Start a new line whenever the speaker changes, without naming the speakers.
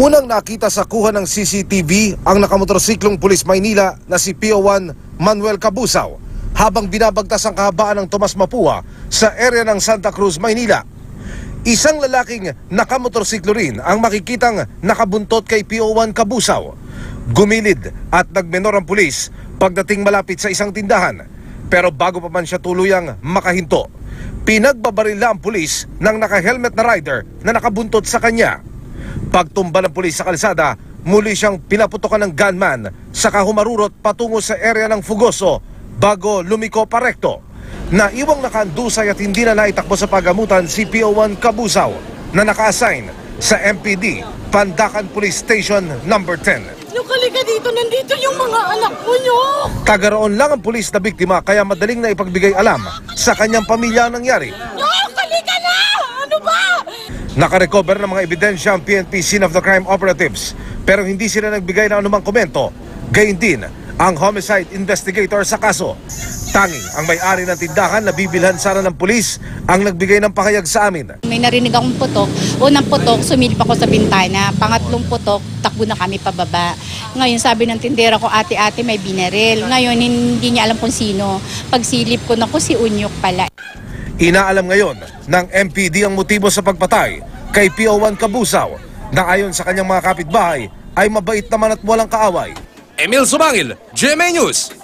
Unang nakita sa kuha ng CCTV ang nakamotorsiklong pulis Maynila na si PO1 Manuel Cabusaw habang binabagtas ang kahabaan ng Tomas Mapua sa area ng Santa Cruz, Maynila. Isang lalaking nakamotorsiklo rin ang makikitang nakabuntot kay PO1 Cabusaw. Gumilid at nagmenor ang pulis pagdating malapit sa isang tindahan, pero bago pa man siya tuluyang makahinto, pinagbabarila ang pulis ng naka-helmet na rider na nakabuntot sa kanya. Pagtumba ng pulis sa kalsada, muli siyang pinaputokan ng gunman saka humarurot patungo sa area ng Fugoso bago lumiko pa rekto. Naiwang nakandusay at hindi na naitakbo sa pagamutan si PO1 Cabusaw na naka-assign sa MPD Pandacan Police Station No. 10.
Lukali ka dito, nandito yung mga anak ko nyo!
Tagaroon lang ang pulis na biktima kaya madaling na ipagbigay alam sa kanyang pamilya ang nangyari.
Lukali ka na! Ano ba?
Nakarecover ng mga ebidensya ang PNP Scene of the Crime Operatives pero hindi sila nagbigay ng anumang komento. Gayon din ang homicide investigator sa kaso. Tanging ang may-ari ng tindahan na bibilhan sana ng pulis ang nagbigay ng pahayag sa amin.
May narinig akong putok. Unang putok, sumilip ako sa bintana. Pangatlong putok, takbo na kami pababa. Ngayon sabi ng tindera ko, ate-ate may binaril. Ngayon hindi niya alam kung sino. Pagsilip ko, naku si Unyok pala.
Inaalam ngayon ng MPD ang motibo sa pagpatay kay PO1 Cabusaw na ayon sa kanyang mga kapitbahay ay mabait naman at walang kaaway.
Emil Sumangil, GMA News.